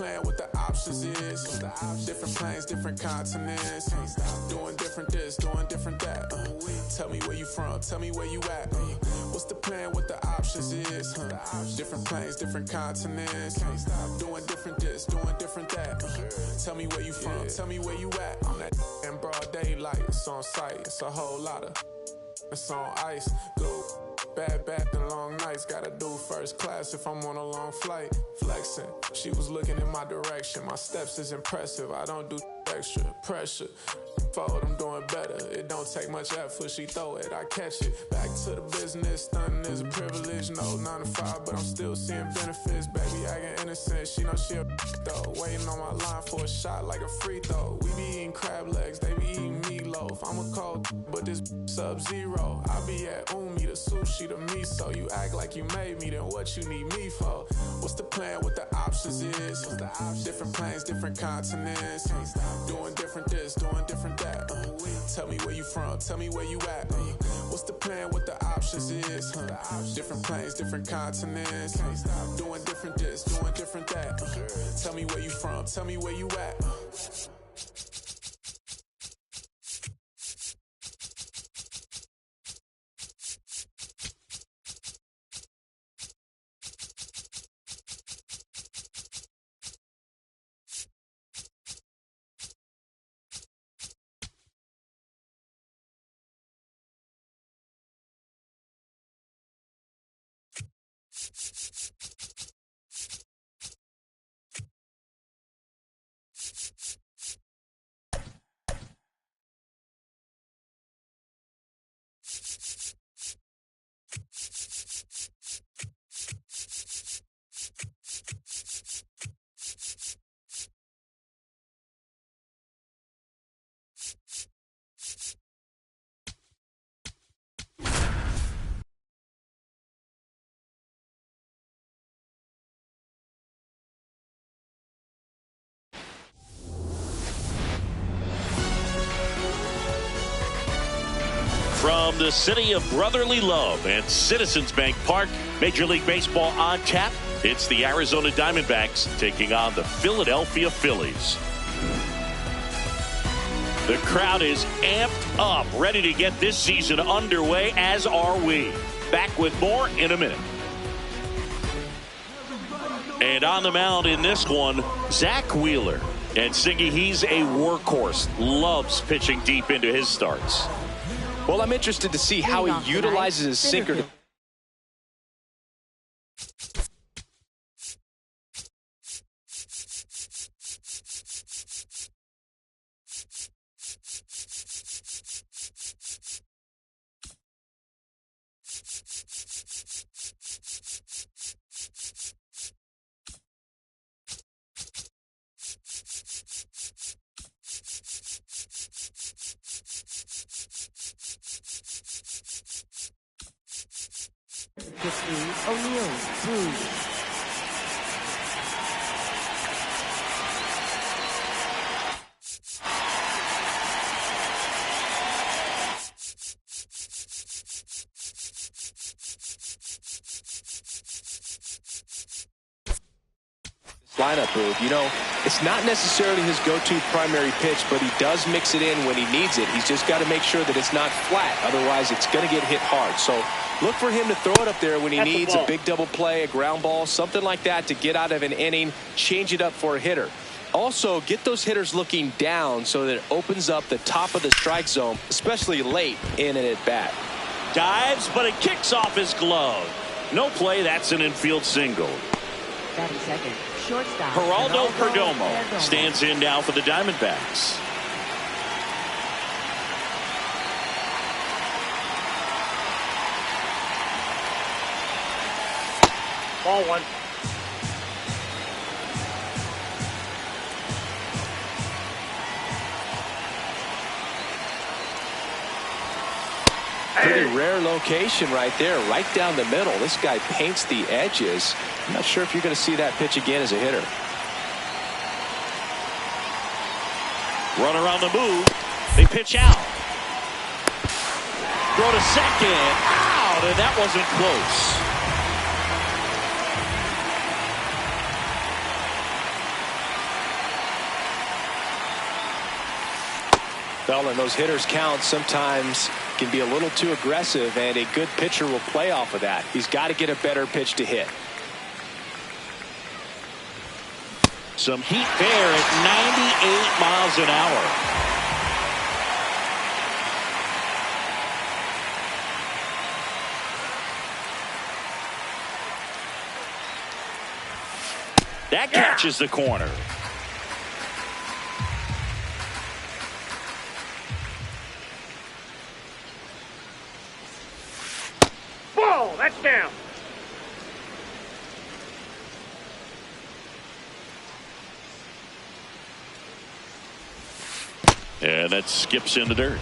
plan, what the options is? Different planes, different continents. Doing different this, doing different that. Tell me where you from, tell me where you at. What's the plan, what the options is? Different planes, different continents. Doing different this, doing different that. Tell me where you from, tell me where you at. I'm that in broad daylight, it's on sight, it's a whole lot of. It's on ice, go bad the long nights. Gotta do first class if I'm on a long flight. Flexing, she was looking in my direction. My steps is impressive, I don't do extra pressure. Forward, I'm doing better. It don't take much effort, she throw it, I catch it. Back to the business, stunting is a privilege. No 9 to 5, but I'm still seeing benefits. Baby, I get innocent, she know she a though. Waiting on my line for a shot like a free throw. We be eating crab legs, they be eating meatloaf. I'm a cold, but this sub-zero. I be at Umi, the sushi, the miso. You act like you made me, then what you need me for? What's the plan, what the options is? Different planes, different continents. Doing different this, doing different that. Tell me where you from, tell me where you at. What's the plan, what the options is? Different planes, different continents. Doing different this, doing different that. Tell me where you from, tell me where you at. From the city of brotherly love and Citizens Bank Park, Major League Baseball on tap. It's the Arizona Diamondbacks taking on the Philadelphia Phillies. The crowd is amped up, ready to get this season underway, as are we. Back with more in a minute. And on the mound in this one, Zach Wheeler. And Singy, he's a workhorse, loves pitching deep into his starts. Well, I'm interested to see how he utilizes his sinker to O'Neal, Bruce. lineup, Booth. You know, it's not necessarily his go-to primary pitch, but he does mix it in when he needs it. He's just got to make sure that it's not flat. Otherwise, it's going to get hit hard. So look for him to throw it up there when he needs a big double play, a ground ball, something like that to get out of an inning, change it up for a hitter. Also, get those hitters looking down so that it opens up the top of the strike zone, especially late in an at-bat. Dives, but it kicks off his glove. No play, that's an infield single. 30 seconds. Shortstop. Geraldo Perdomo stands in now for the Diamondbacks. Ball one. Pretty rare location right there, right down the middle. This guy paints the edges. I'm not sure if you're going to see that pitch again as a hitter. Runner on the move. They pitch out. Throw to second. Out, and that wasn't close. Well, and those hitters count sometimes can be a little too aggressive, and a good pitcher will play off of that. He's got to get a better pitch to hit. Some heat there at 98 miles an hour. That catches the corner. Ball, that's down. And that skips in the dirt.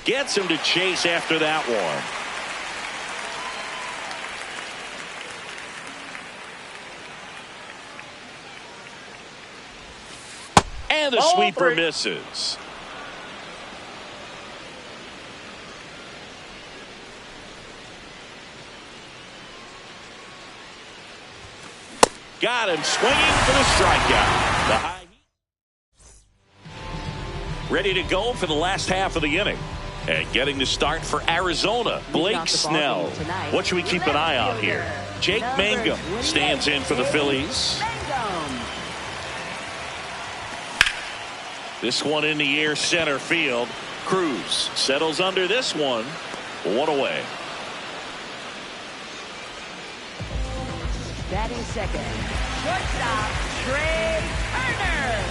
Gets him to chase after that one. And the sweeper misses. Got him swinging for the strikeout. The high ready to go for the last half of the inning. And getting the start for Arizona, Blake Snell. What should we keep an eye on here? Jake Mangum stands in for the Phillies. This one in the air, center field. Cruz settles under this one. One away. Batting second, shortstop Trey Turner.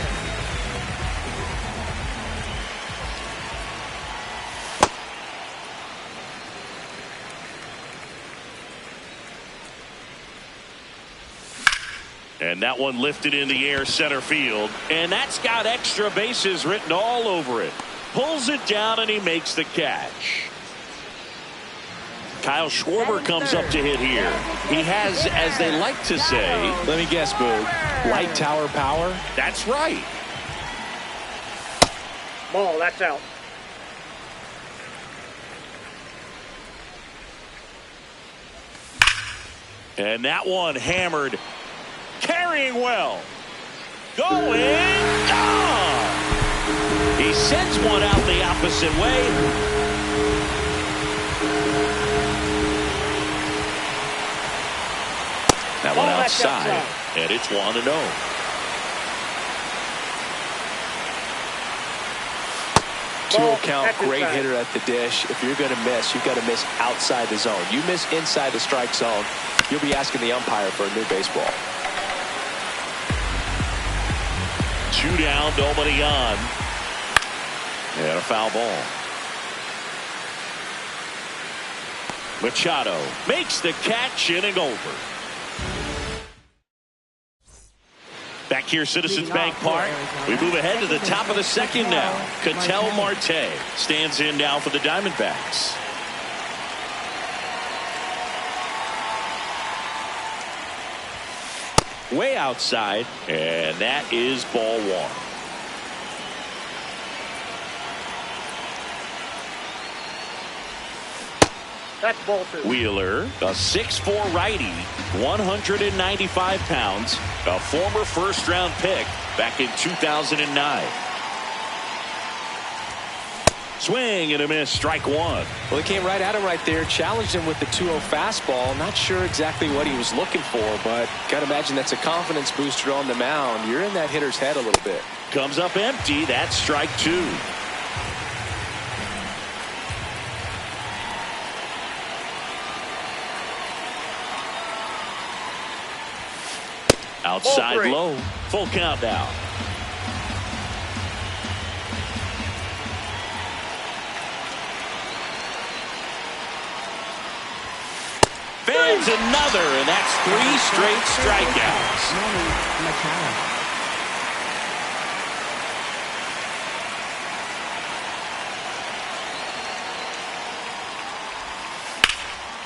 And that one lifted in the air, center field. And that's got extra bases written all over it. Pulls it down and he makes the catch. Kyle Schwarber comes up to hit here. He has, as they like to say, let me guess, Boo, light tower power? That's right. Ball, that's out. And that one hammered. Carrying well. Going. Gone. He sends one out the opposite way. That one outside. And it's 1-0. 2-0 count, great hitter at the dish. If you're going to miss, you've got to miss outside the zone. You miss inside the strike zone, you'll be asking the umpire for a new baseball. 2 down, nobody on. And a foul ball. Machado makes the catch, inning over. Back here, Citizens Bank Park. We move ahead to the top of the second now. Ketel Marte stands in now for the Diamondbacks. Way outside, and that is ball one. That's ball two. Wheeler, a 6'4" righty, 195 pounds, a former first-round pick back in 2009. Swing and a miss, strike one. Well, he came right at him right there, challenged him with the 2-0 fastball. Not sure exactly what he was looking for, but got to imagine that's a confidence booster on the mound. You're in that hitter's head a little bit. Comes up empty. That's strike two. Outside low. Full count now. Fans another, and that's 3 straight strikeouts.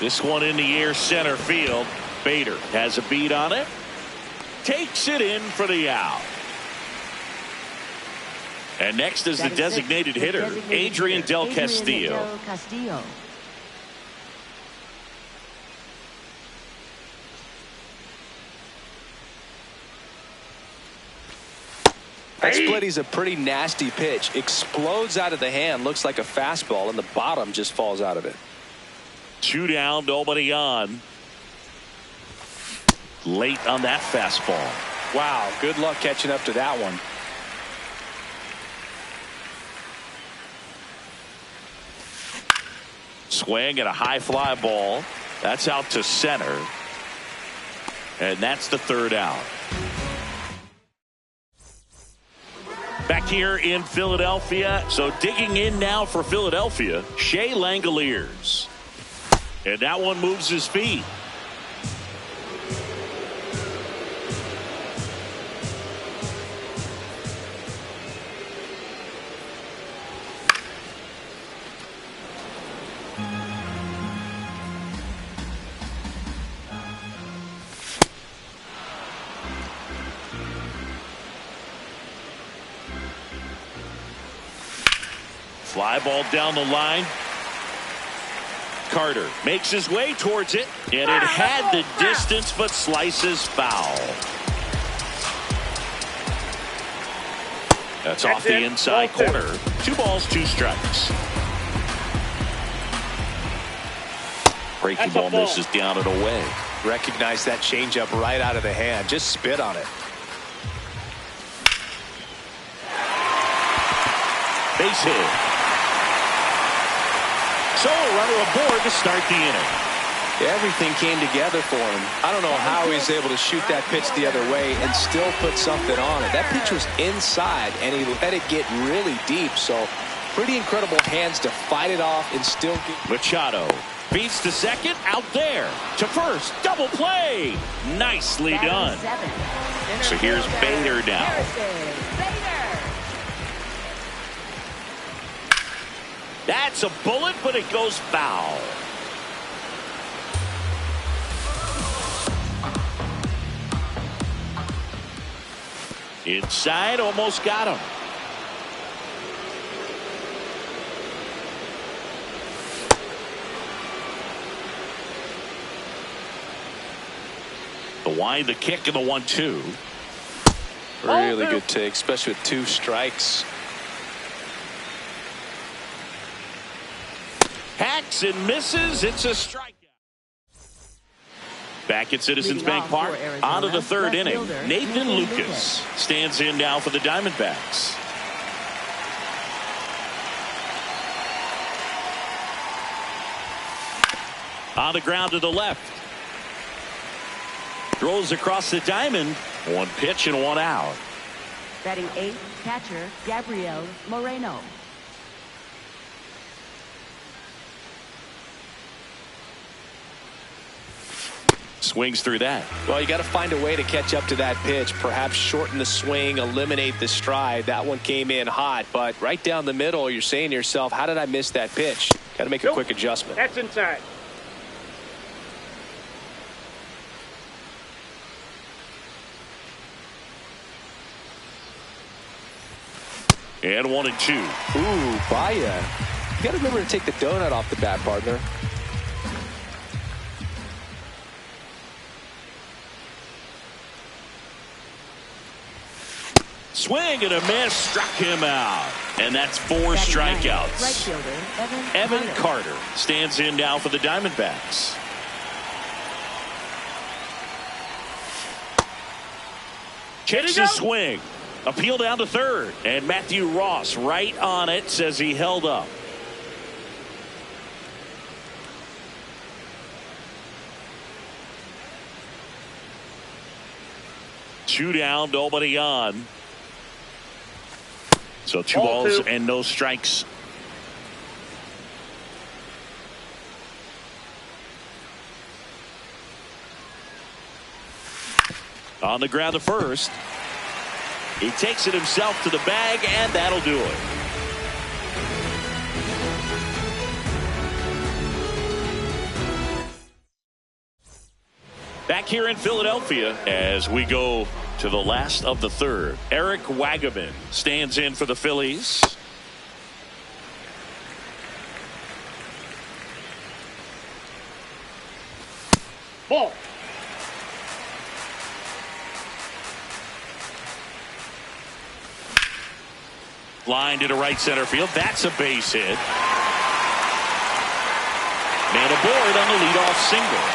This one in the air, center field. Bader has a beat on it. Takes it in for the out. And next is the designated hitter, Adrian Del Castillo. That splitty's a pretty nasty pitch. Explodes out of the hand. Looks like a fastball, and the bottom just falls out of it. 2 down, nobody on. Late on that fastball. Wow, good luck catching up to that one. Swing at a high fly ball. That's out to center. And that's the 3rd out. Back here in Philadelphia. So digging in now for Philadelphia, Shea Langoliers. And that one moves his feet. Fly ball down the line. Carter makes his way towards it, and it had the distance but slices foul. That's off the inside corner. 2 balls, 2 strikes. Breaking ball misses down and away. Recognize that changeup right out of the hand. Just spit on it. Base hit. So a runner aboard to start the inning. Everything came together for him. I don't know how he was able to shoot that pitch the other way and still put something on it. That pitch was inside, and he let it get really deep. So pretty incredible hands to fight it off and still get. Machado beats to second, out there to first, double play, nicely done. So here's Bader now. That's a bullet, but it goes foul. Inside, almost got him. The wind, the kick, and the 1-2. Really good take, especially with 2 strikes. Hacks and misses. It's a strikeout. Back at Citizens Bank Park, on to the 3rd inning. Nathan Lucas stands in now for the Diamondbacks. On the ground to the left. Throws across the diamond. 1 pitch and 1 out. Batting 8th, catcher Gabriel Moreno. Swings through that. Well, you got to find a way to catch up to that pitch. Perhaps shorten the swing, eliminate the stride. That one came in hot, but right down the middle, you're saying to yourself, how did I miss that pitch? Got to make a quick adjustment. That's inside. And 1-2. Ooh, Baya. You got to remember to take the donut off the bat, partner. Swing and a miss, struck him out. And that's 4 strikeouts. Right fielder, Evan Carter stands in now for the Diamondbacks. Checks his swing. Appeal down to 3rd. And Matthew Ross right on it, says he held up. Two down, nobody on. So 2 balls and no strikes. On the ground to first. He takes it himself to the bag, and that'll do it. Back here in Philadelphia as we go to the last of the 3rd. Eric Wagaman stands in for the Phillies. Ball. Line to right center field. That's a base hit. And aboard on the leadoff single.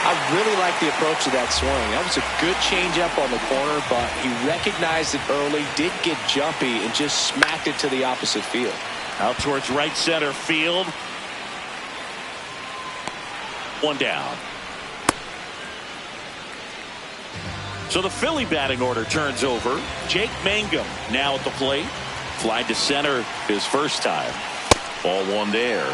I really like the approach of that swing. That was a good changeup on the corner, but he recognized it early, did get jumpy, and just smacked it to the opposite field. Out towards right center field. One down. So the Philly batting order turns over. Jake Mangum now at the plate. Fly to center his first time. Ball one there.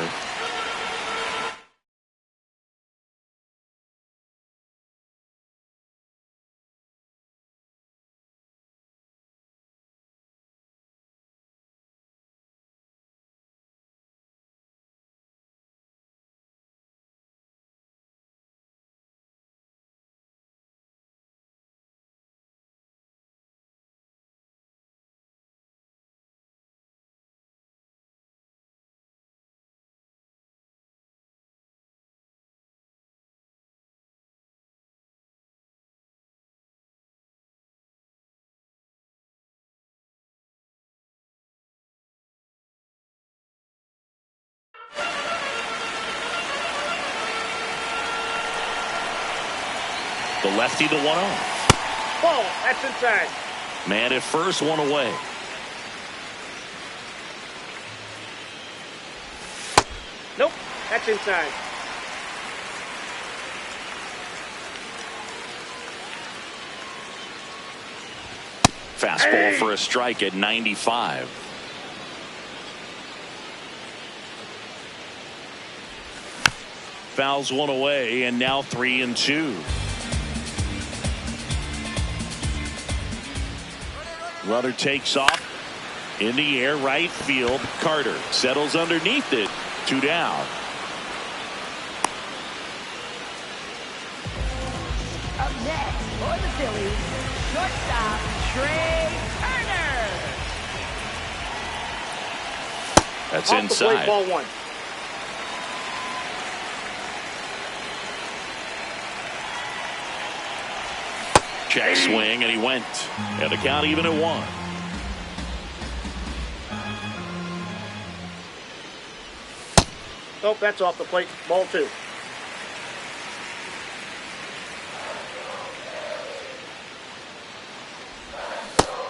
The lefty, the 1-0. Ball. That's inside. Man at first, one away. Nope. That's inside. Fastball for a strike at 95. Fouls one away, and now 3-2. Runner takes off in the air, right field. Carter settles underneath it. 2 down. Up next for the Phillies, shortstop Trey Turner. That's Off inside. The plate, ball one. Check swing, and he went. And the count even at 1. Nope, that's off the plate. Ball 2.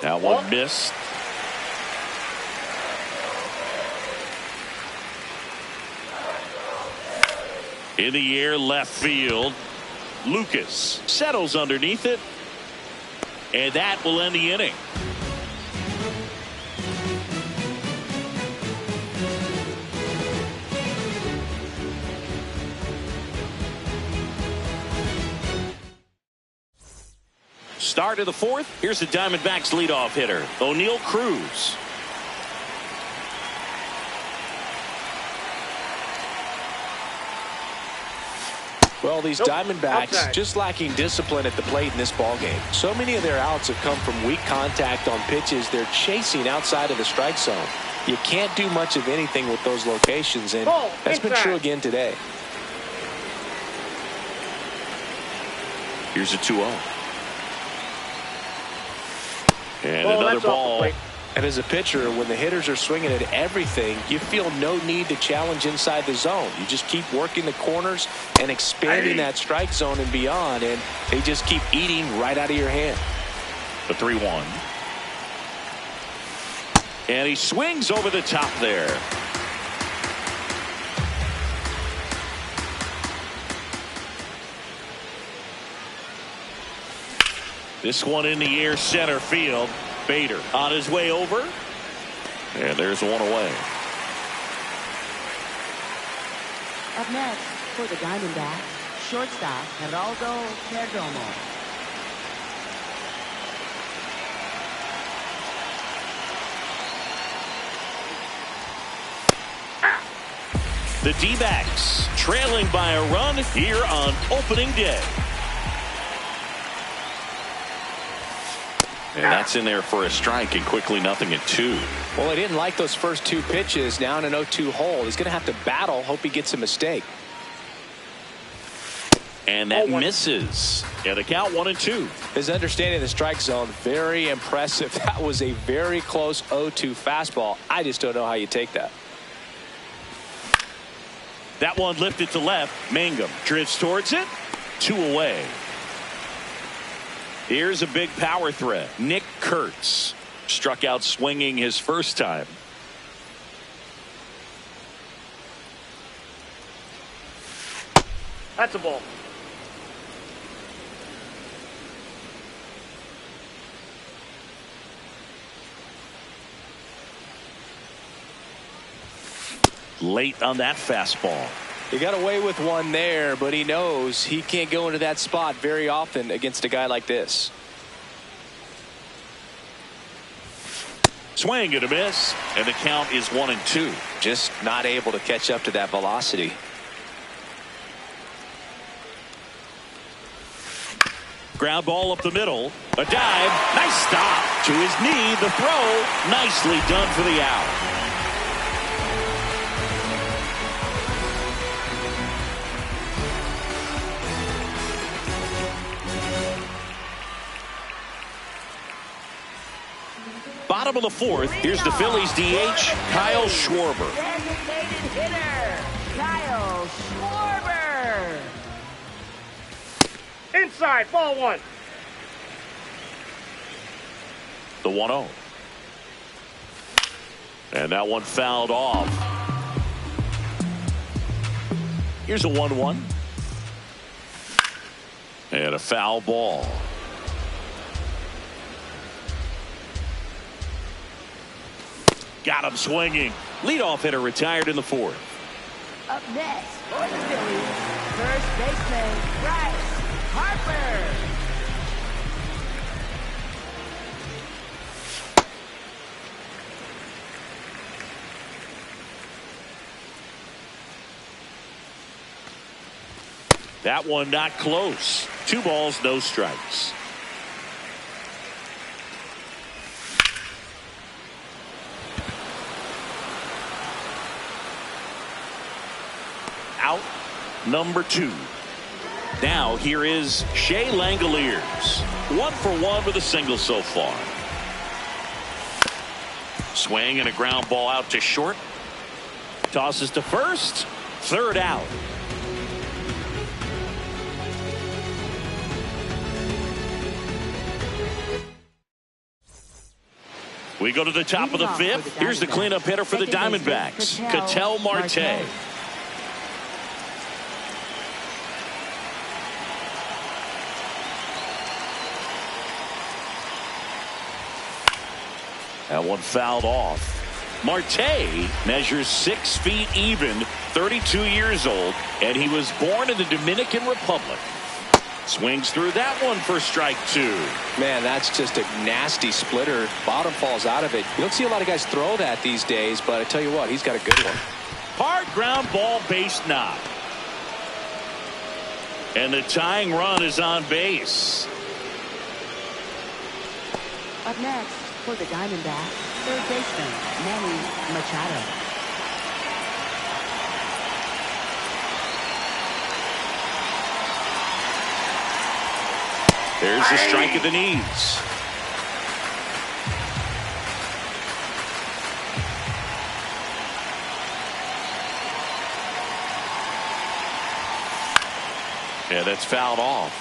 That one missed. In the air, left field. Lucas settles underneath it. And that will end the inning. Start of the 4th. Here's the Diamondbacks leadoff hitter, O'Neal Cruz. Well, these Diamondbacks outside. just lacking discipline at the plate in this ballgame. So many of their outs have come from weak contact on pitches they're chasing outside of the strike zone. You can't do much of anything with those locations, and that's been true again today. Here's a 2-0. And another ball. And as a pitcher, when the hitters are swinging at everything, you feel no need to challenge inside the zone. You just keep working the corners and expanding that strike zone and beyond, and they just keep eating right out of your hand. The 3-1. And he swings over the top there. This one in the air, center field. Bader on his way over. And there's one away. Up next for the Diamondbacks, shortstop Geraldo Perdomo. The D-backs trailing by a run here on opening day. And that's in there for a strike, and quickly nothing at 2. Well, he didn't like those first 2 pitches. Now in an 0-2 hole, he's going to have to battle. Hope he gets a mistake. And that misses. And the count 1-2. His understanding of the strike zone, very impressive. That was a very close 0-2 fastball. I just don't know how you take that. That one lifted to left. Mangum drifts towards it. 2 away. Here's a big power threat. Nick Kurtz struck out swinging his first time. That's a ball. Late on that fastball. He got away with one there, but he knows he can't go into that spot very often against a guy like this. Swing and a miss, and the count is 1-2. Just not able to catch up to that velocity. Ground ball up the middle. A dive. Nice stop. To his knee. The throw. Nicely done for the out. Bottom of the fourth. Here's the Phillies DH, Kyle Schwarber. Designated hitter, Kyle Schwarber. Inside, ball 1. The 1-0. And that one fouled off. Here's a 1-1. And a foul ball. Got him swinging. Leadoff hitter retired in the fourth. Up next for the Phillies, first baseman Bryce Harper. That one not close. 2 balls, no strikes. Out number 2. Now here is Shea Langoliers. 1 for 1 with a single so far. Swing and a ground ball out to short. Tosses to first. 3rd out. We go to the top of the 5th. Here's the cleanup hitter for the Diamondbacks, Ketel Marte. That one fouled off. Marte measures 6 feet even, 32 years old, and he was born in the Dominican Republic. Swings through that one for strike 2. Man, that's just a nasty splitter. Bottom falls out of it. You don't see a lot of guys throw that these days, but I tell you what, he's got a good one. Hard ground ball, base knock. And the tying run is on base. Up next for the Diamondbacks, third baseman Manny Machado. There's the strike at the knees. Yeah, that's fouled off.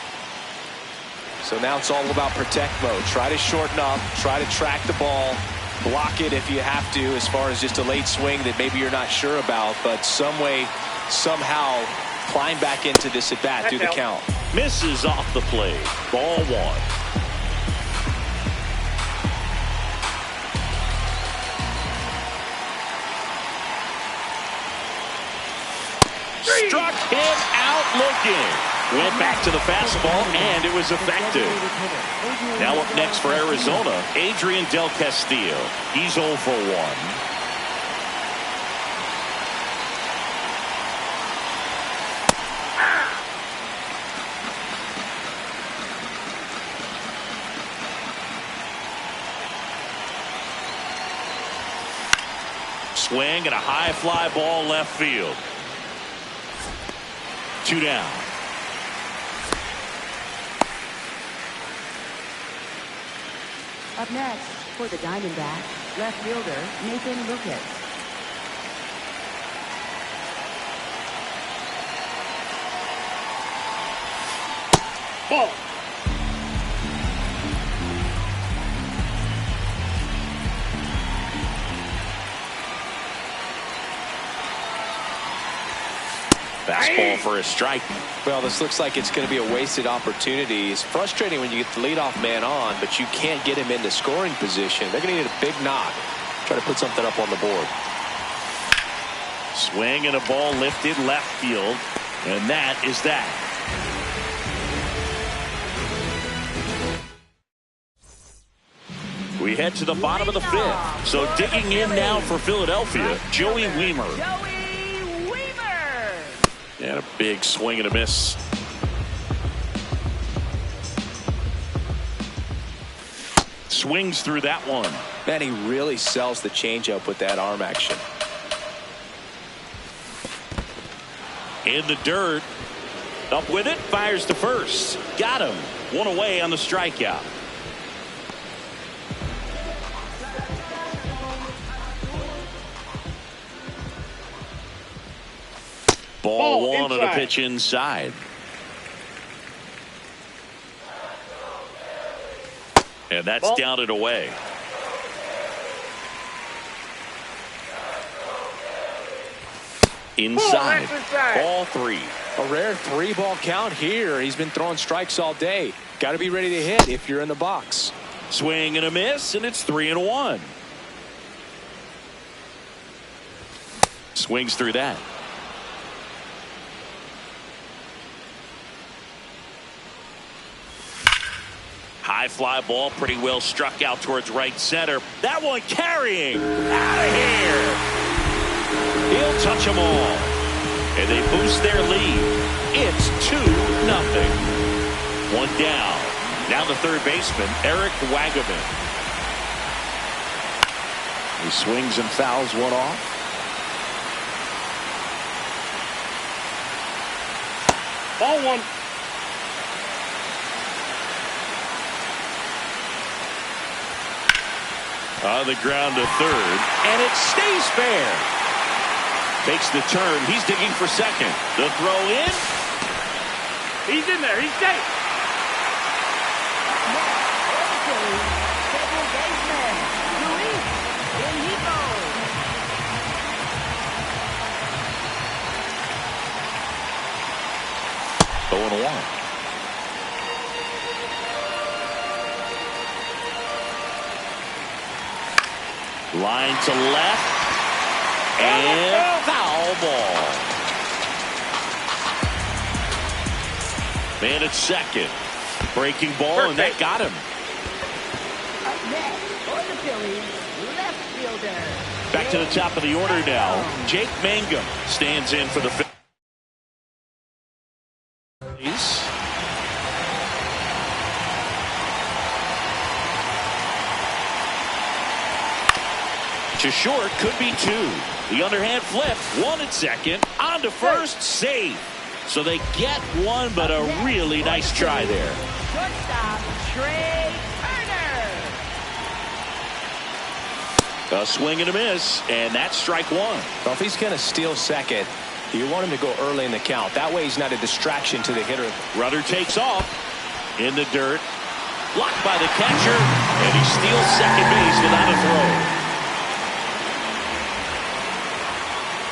So now it's all about protect mode. Try to shorten up, try to track the ball, block it if you have to, as far as just a late swing that maybe you're not sure about, but some way, somehow climb back into this at bat through the count. Misses off the plate. Ball 1. Struck him out looking. Went back to the fastball, and it was effective. Now up next for Arizona, Adrian Del Castillo. He's 0 for 1. Swing and a high fly ball left field. 2 down. Up next, for the Diamondbacks, left fielder Nathan Lucas. Ball. Fastball for a strike. Well, this looks like it's going to be a wasted opportunity. It's frustrating when you get the leadoff man on, but you can't get him into scoring position. They're going to need a big knock. Try to put something up on the board. Swing and a ball lifted left field, and that is that. We head to the bottom of the fifth. So digging in now for Philadelphia, Joey Wiemer. Joey Wiemer! And a big swing and a miss. Swings through that one. Man, he really sells the changeup with that arm action. In the dirt. Up with it. Fires to first. Got him. One away on the strikeout. Ball one on a pitch inside. And that's down and away. Inside. Ball three. A rare 3-ball count here. He's been throwing strikes all day. Got to be ready to hit if you're in the box. Swing and a miss, and it's 3-1. Swings through that. High fly ball, pretty well struck out towards right center. That one carrying. Out of here. He'll touch them all. And they boost their lead. It's 2-0. One down. Now the third baseman, Eric Wagaman. He swings and fouls one off. Ball one. On the ground to third, and it stays fair. Makes the turn. He's digging for second. The throw in. He's in there. He's safe. Second baseman, Luis Enrico. 0-1. Line to left. And foul ball. Man at second. Breaking ball, and that got him. Up next, for the Phillies, left fielder. Back to the top of the order now. Jake Mangum stands in for the Phillies. To short, could be two. The underhand flip, one at second, on to first, safe. So they get one, but a really nice try there. Shortstop, Trey Turner. A swing and a miss, and that's strike one. Well, if he's going to steal second, you want him to go early in the count. That way he's not a distraction to the hitter. Runner takes off in the dirt. Blocked by the catcher, and he steals second base without a throw.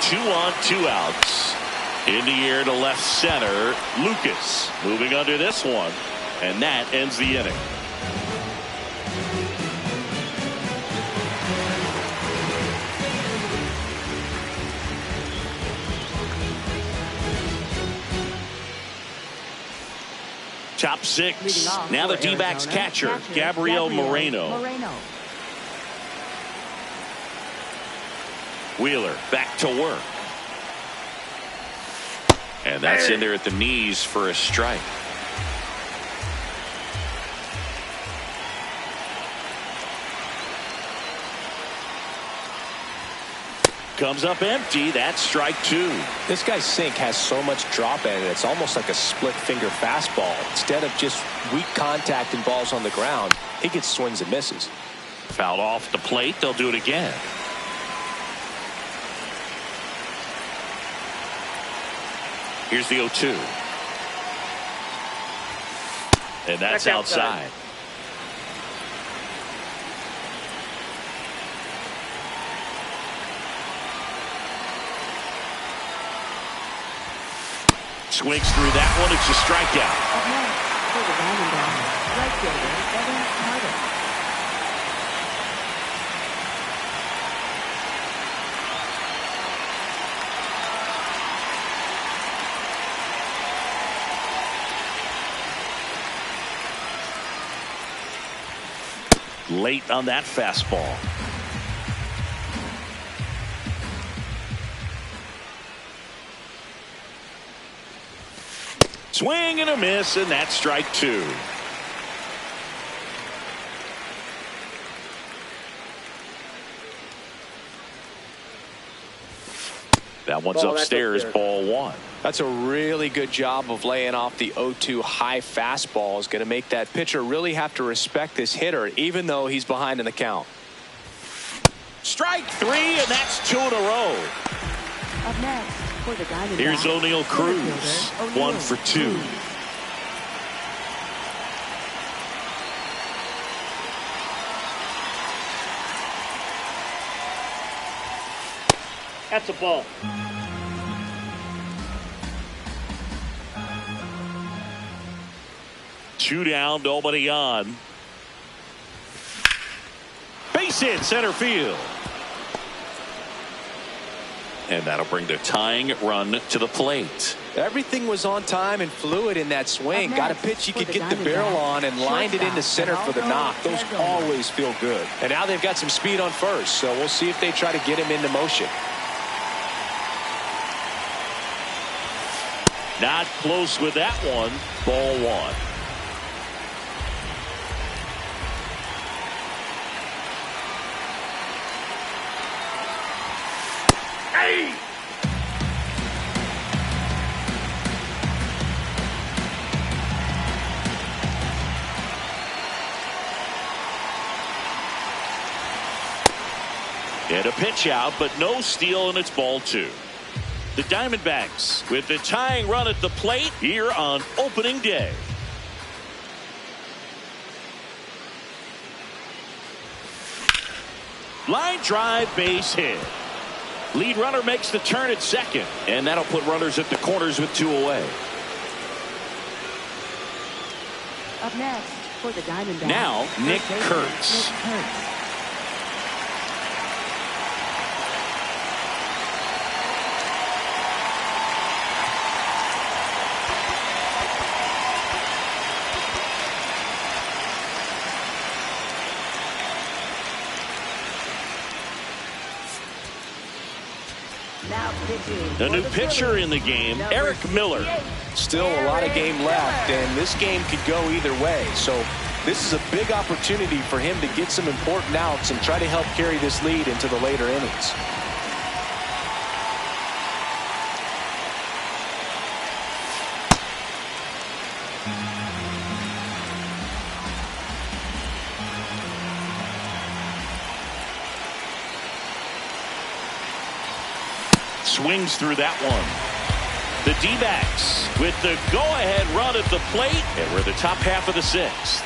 2 on, 2 outs. In the air to left center. Lucas moving under this one. And that ends the inning. Top six. Now the D-backs catcher, Gabriel Moreno. Wheeler back to work. And that's in there at the knees for a strike. Comes up empty. That's strike two. This guy's sink has so much drop in it. It's almost like a split finger fastball. Instead of just weak contact and balls on the ground, he gets swings and misses. Fouled off the plate. They'll do it again. Here's the 0-2. And that's outside. Swings through that one. It's a strikeout. For the Diamondbacks, right fielder, Evan Carter. Late on that fastball. Swing and a miss, and that's strike two. That one's upstairs, ball one. That's a really good job of laying off the 0-2 high fastball. Is going to make that pitcher really have to respect this hitter, even though he's behind in the count. Strike three, and that's two in a row. Up next, for the Diamondbacks, here's O'Neal Cruz, 1 for 2. That's a ball. Two down, nobody on. Base hit, center field. And that'll bring the tying run to the plate. Everything was on time and fluid in that swing. Got a pitch you could get the barrel on and lined it into center for the knock. Those always feel good. And now they've got some speed on first, so we'll see if they try to get him into motion. Not close with that one. Ball one. Hey! And a pitch out, but no steal, and it's ball two. The Diamondbacks with the tying run at the plate here on opening day. Line drive, base hit. Lead runner makes the turn at second, and that'll put runners at the corners with two away. Up next, for the Diamondbacks, now Nick Kurtz. The new pitcher in the game, Eric Miller. Still a lot of game left, and this game could go either way. So this is a big opportunity for him to get some important outs and try to help carry this lead into the later innings. Swings through that one. The D-backs with the go-ahead run at the plate, and we're the top half of the sixth.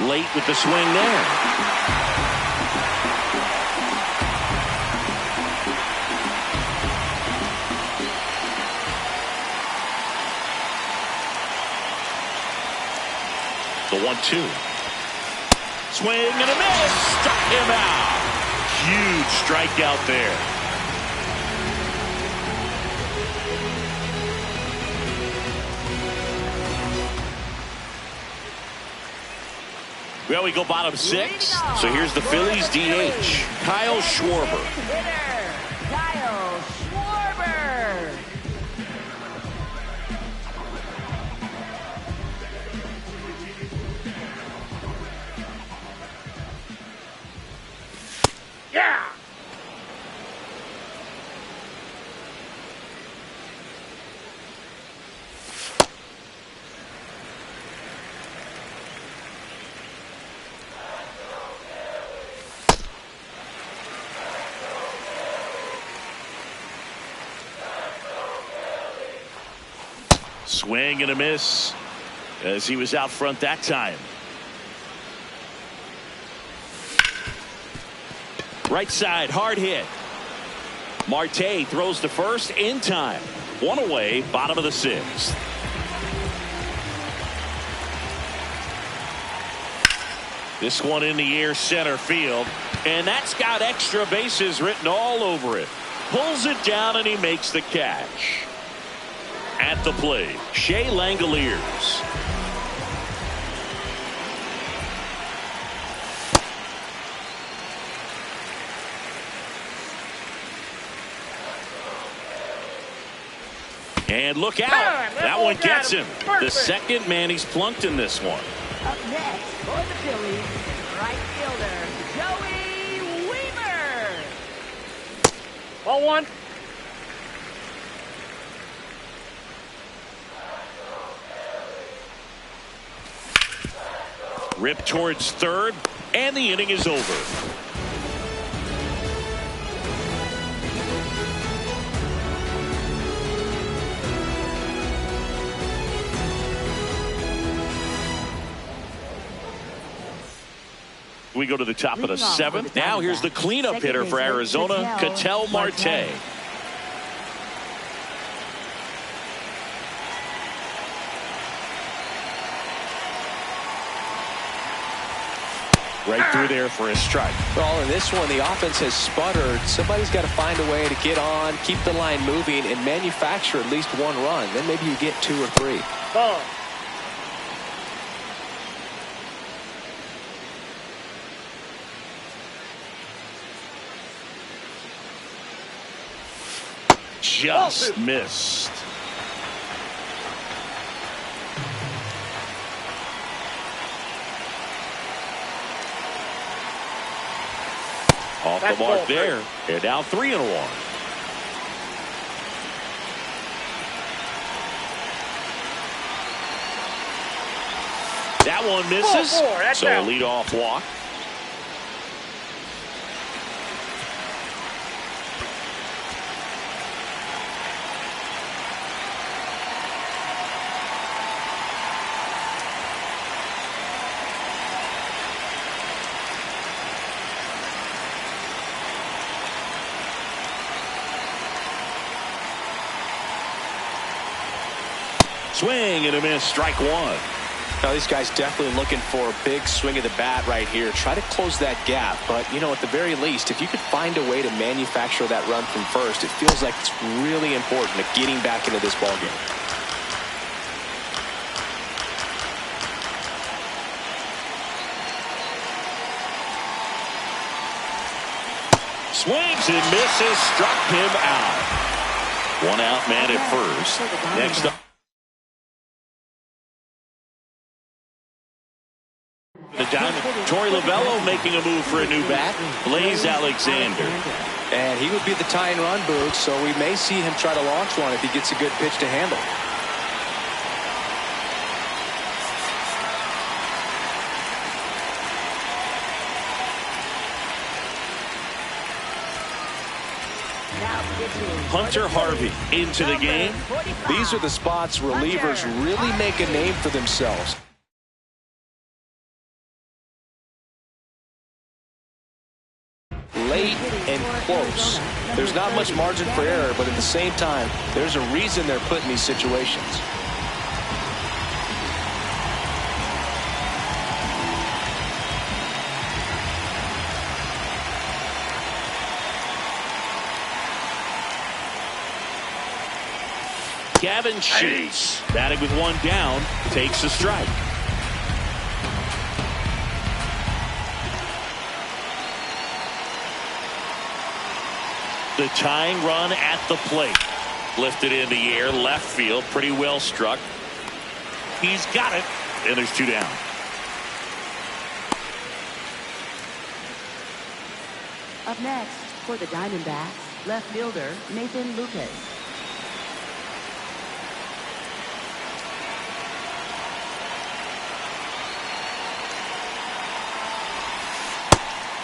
Late with the swing there. The 1-2. Swing and a miss. Struck him out. Huge strikeout there. Well, we go bottom six. So here's the Phillies DH, Kyle Schwarber. Hitter, Kyle Schwarber. Yeah! Swing and a miss as he was out front that time. Right side, hard hit. Marte throws to first in time. One away, bottom of the sixth. This one in the air, center field, and that's got extra bases written all over it. Pulls it down and he makes the catch. At the plate, Shea Langoliers. And look out. That one gets him. The second man he's plunked in this one. Up next for the Phillies, right fielder, Joey Weaver. Ball one. Rip towards third, and the inning is over. We go to the top of the seventh. Now here's the cleanup hitter for Arizona, Ketel Marte. Right through there for a strike. Well, in this one, the offense has sputtered. Somebody's got to find a way to get on, keep the line moving, and manufacture at least one run. Then maybe you get two or three. Ball. Just missed. Off the mark there. And now 3-1. That one misses. So a leadoff walk. Swing and a miss, strike one. Now these guys definitely looking for a big swing of the bat right here. Try to close that gap. But, you know, at the very least, if you could find a way to manufacture that run from first, it feels like it's really important to getting back into this ballgame. Swings and misses, struck him out. One out man at first. Next up. The Diamondbacks. Torey Lovullo making a move for a new bat. Blaze Alexander. And he would be the tying run, Boog, so we may see him try to launch one if he gets a good pitch to handle. Hunter Harvey into the game. These are the spots relievers really make a name for themselves. Late and close. There's not much margin for error, but at the same time, there's a reason they're put in these situations. Gavin shoots. Batting with one down, takes a strike. The tying run at the plate. Lifted in the air, left field, pretty well struck. He's got it, and there's two down. Up next for the Diamondbacks, left fielder Nathan Lucas.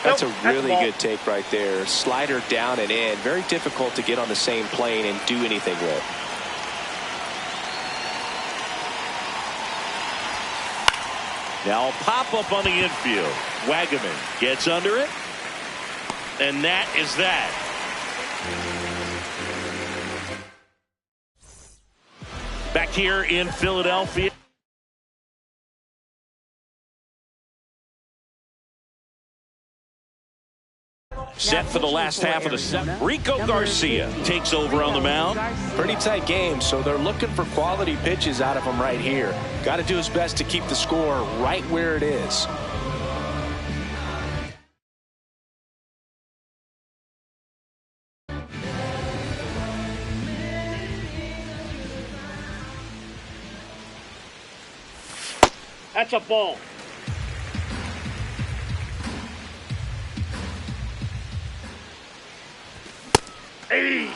That's a really good take right there. Slider down and in. Very difficult to get on the same plane and do anything with. Now pop up on the infield. Wagaman gets under it. And that is that. Back here in Philadelphia. Set for the last half of the seventh. Rico Garcia takes over on the mound. Pretty tight game, so they're looking for quality pitches out of him right here. Got to do his best to keep the score right where it is. That's a ball. Hey.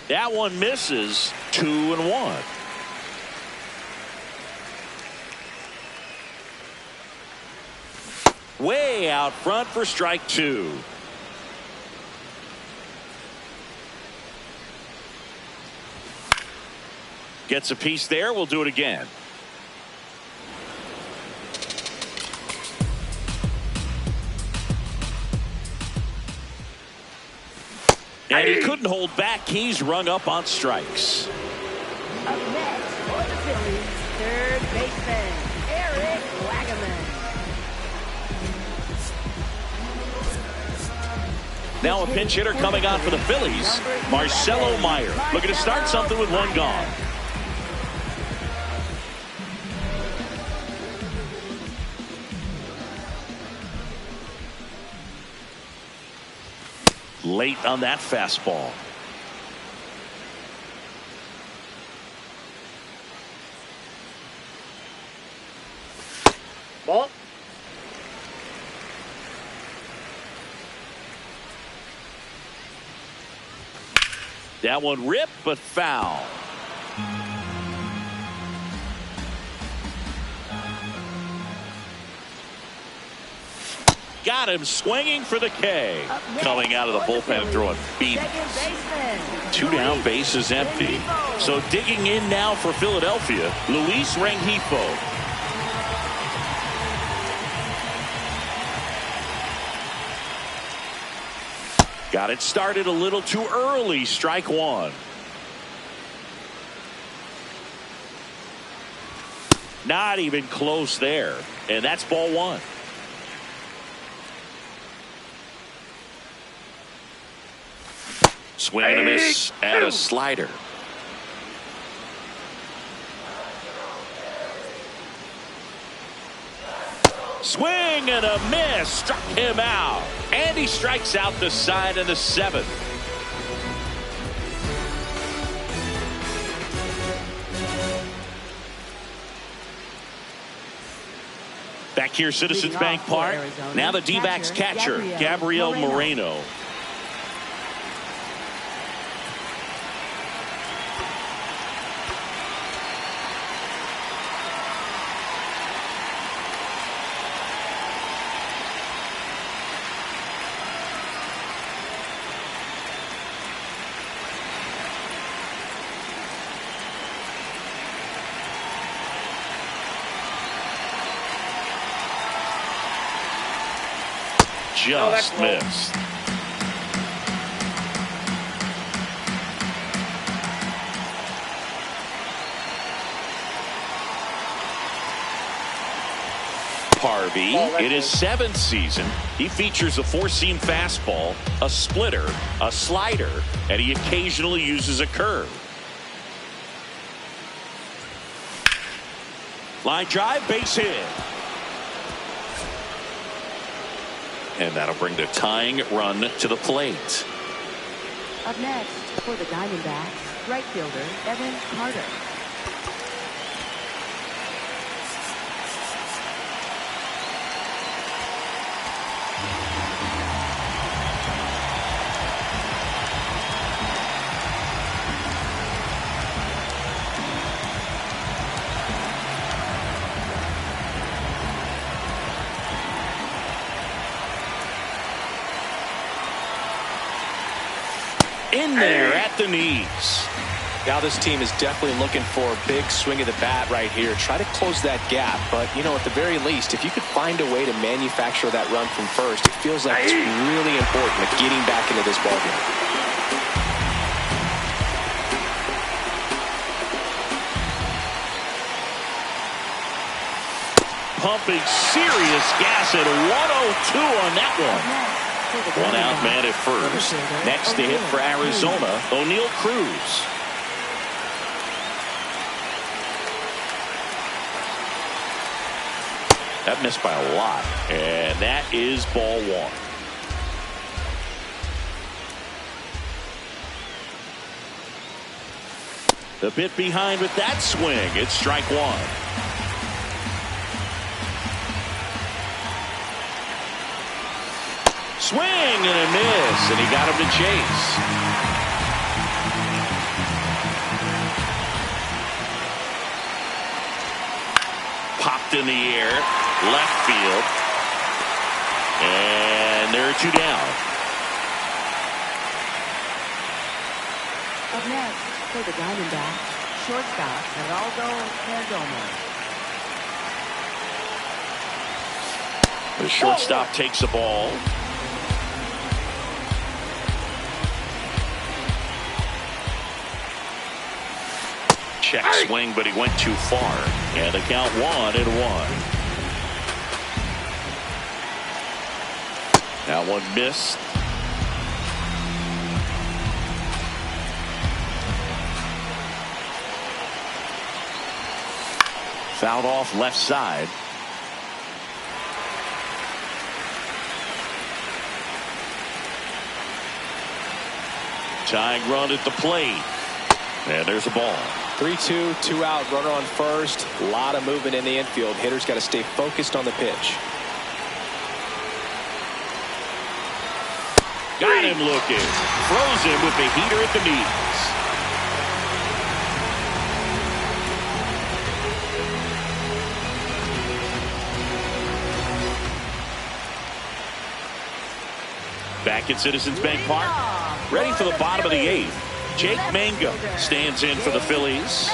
That one misses. 2-1. Way out front for strike 2. Gets a piece there. We'll do it again. And he couldn't hold back. He's rung up on strikes. Up next for the Phillies, third baseman, Eric Wagaman. Now a pinch hitter coming on for the Phillies, Marcelo Meyer. Looking to start something with one gone. Late on that fastball. Ball. That one ripped, but foul. Got him swinging for the K. Coming out of the bullpen and throwing beats. 2 down, bases empty. So digging in now for Philadelphia, Luis Rengifo. Got it started a little too early. Strike 1. Not even close there. And that's ball 1. Swing and a miss and a slider. Swing and a miss. Struck him out. And he strikes out the side in the 7th. Back here, Citizens Bank Park. Now the D-backs catcher, Gabriel Moreno. Just missed. Harvey, in his 7th season, he features a 4-seam fastball, a splitter, a slider, and he occasionally uses a curve. Line drive, base hit. And that'll bring the tying run to the plate. Up next for the Diamondbacks, right fielder Evan Carter. In there at the knees. Now this team is definitely looking for a big swing of the bat right here. Try to close that gap. But, you know, at the very least, if you could find a way to manufacture that run from first, it feels like it's really important at getting back into this ballgame. Pumping serious gas at 102 on that one. One out man at first. Next to hit for Arizona, O'Neal Cruz. That missed by a lot. And that is ball one. The bit behind with that swing. It's strike one. Swing and a miss, and he got him to chase. Popped in the air, left field, and there are two down. Up next for the Diamondbacks, shortstop Geraldo Perdomo. The shortstop takes the ball. Check swing, but he went too far. And the count 1-1. That one missed. Fouled off left side. Tying run at the plate. And there's a ball. 3-2, 2 out, runner on first. A lot of movement in the infield. Hitters got to stay focused on the pitch. Got him looking. Throws him with the heater at the knees. Back at Citizens Bank Park. Ready for the bottom of the 8th. Jake Mangum stands in for the Phillies.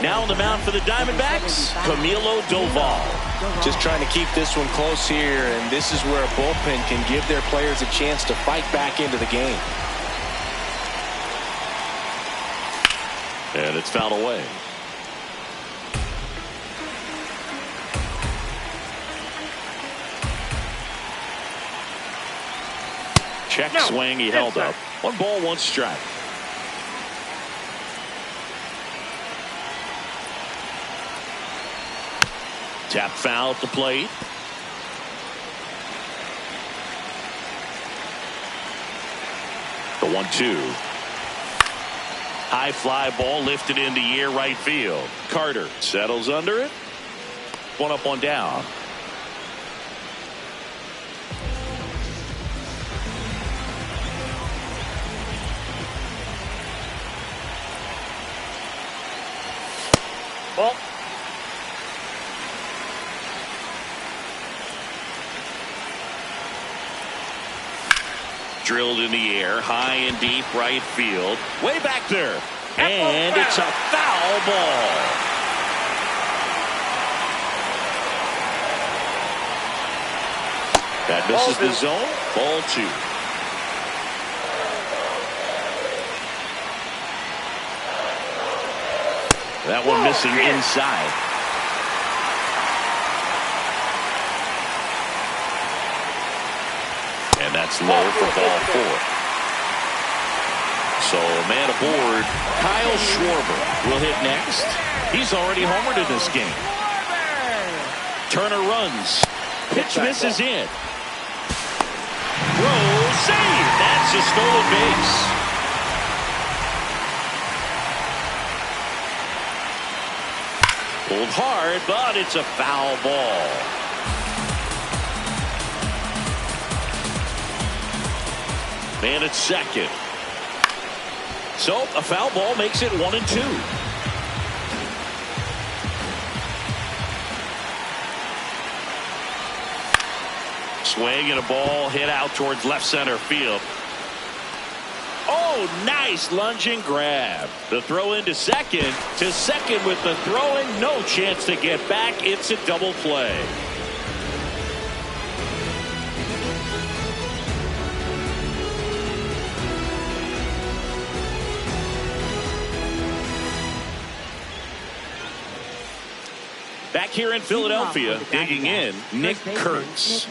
Now on the mound for the Diamondbacks, Camilo Doval. Just trying to keep this one close here, and this is where a bullpen can give their players a chance to fight back into the game. And it's fouled away. Check swing, he held up. 1 ball, 1 strike. Tap foul at the plate. The 1-2. High fly ball lifted in the air right field. Carter settles under it. 1 up, 1 down. Ball. Drilled in the air, high and deep right field. Way back there. And it's a foul ball. That misses the zone. Ball 2. That one missing inside. And that's low for ball 4. So man aboard, Kyle Schwarber will hit next. He's already homered in this game. Turner runs. Pitch misses in. Throw, save. That's a stolen base. Pulled hard, but it's a foul ball. Man at second. So a foul ball makes it 1-2. Swing and a ball hit out towards left center field. Oh, nice lunging grab. The throw into second. To second with the throw in. No chance to get back. It's a double play. Back here in Philadelphia, digging in, Nick Kurtz.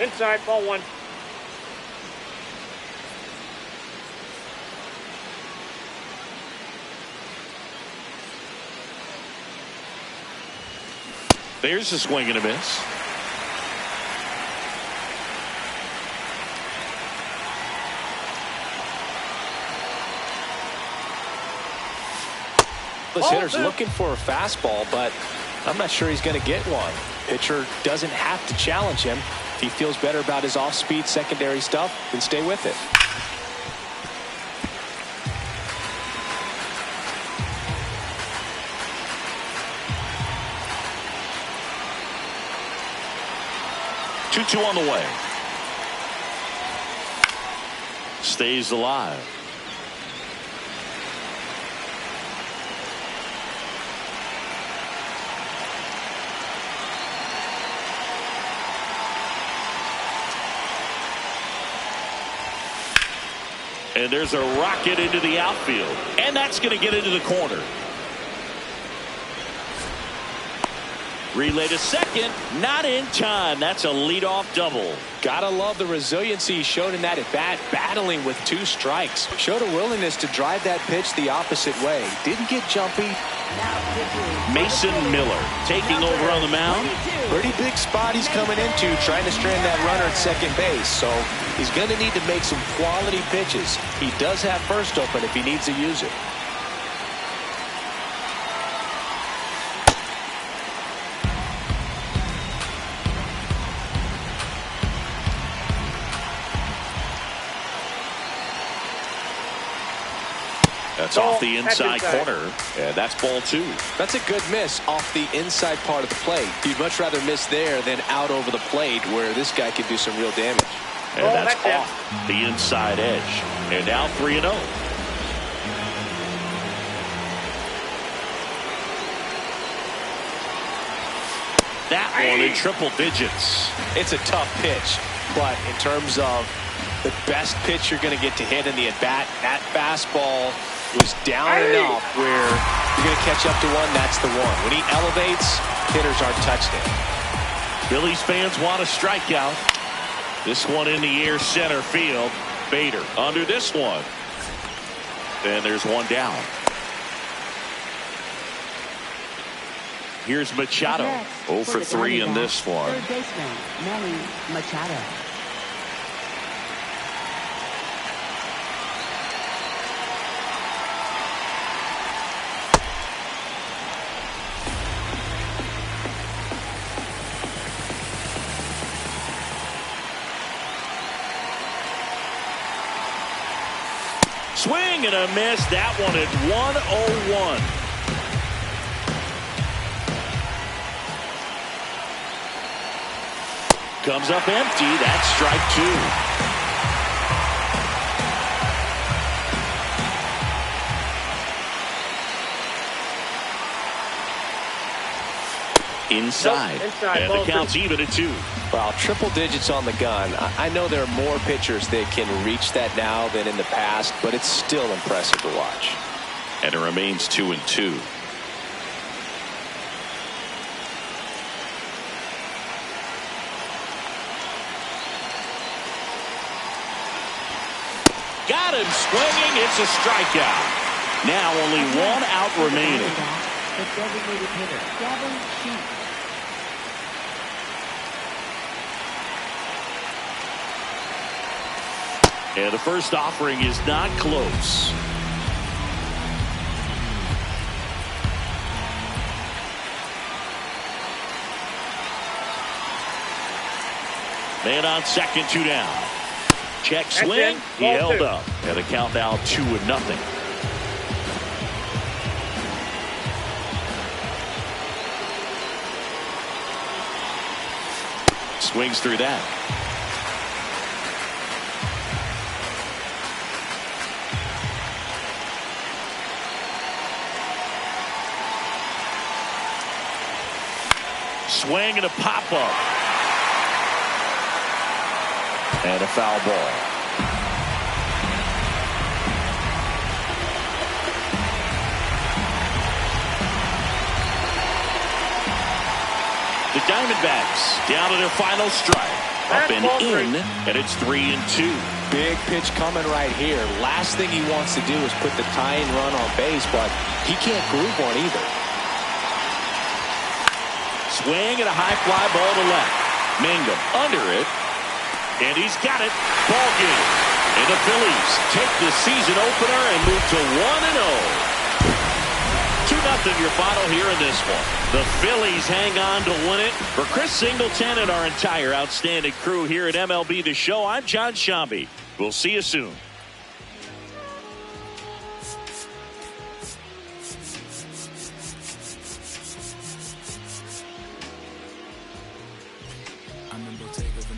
Inside, ball one. There's a swing and a miss. This hitter's looking for a fastball, but I'm not sure he's going to get one. Pitcher doesn't have to challenge him. If he feels better about his off-speed secondary stuff, then stay with it. Two on the way. Stays alive. And there's a rocket into the outfield. And that's going to get into the corner. Relay to second, not in time. That's a leadoff double. Gotta love the resiliency he showed in that at bat, battling with 2 strikes. Showed a willingness to drive that pitch the opposite way. Didn't get jumpy. Mason Miller taking over on the mound. Pretty big spot he's coming into, trying to strand that runner at second base. So he's going to need to make some quality pitches. He does have first open if he needs to use it. That's off the inside corner, and that's ball 2. That's a good miss off the inside part of the plate. You'd much rather miss there than out over the plate where this guy could do some real damage. And that's off the inside edge. And now 3-0. That one in triple digits. It's a tough pitch, but in terms of the best pitch you're going to get to hit in the at-bat, that fastball was down enough where you're going to catch up to one. That's the one. When he elevates, hitters aren't touching it. Phillies fans want a strikeout. This one in the air center field. Bader under this one. And there's one down. Here's Machado. 0 for 3 in this one. Third baseman, Manny Machado. Swing and a miss. That one is 1-0-1. Comes up empty. That's strike 2. Inside. And the count's even at 2. Well, triple digits on the gun. I know there are more pitchers that can reach that now than in the past, but it's still impressive to watch. And it remains 2-2. Got him swinging. It's a strikeout. Now only one out remaining. The designated hitter, Devin Sheets. And the first offering is not close. Man on second, 2 down. Check swing. He held up. And the count now 2-0. Swings through that. Swing and a pop-up. And a foul ball. The Diamondbacks down to their final strike. Up and in, and it's 3-2. Big pitch coming right here. Last thing he wants to do is put the tying run on base, but he can't groove one either. Swing and a high fly ball to left. Mangum under it. And he's got it. Ball game. And the Phillies take the season opener and move to 1-0. 2-0 your final here in this one. The Phillies hang on to win it. For Chris Singleton and our entire outstanding crew here at MLB The Show, I'm John Shambi. We'll see you soon. I remember take over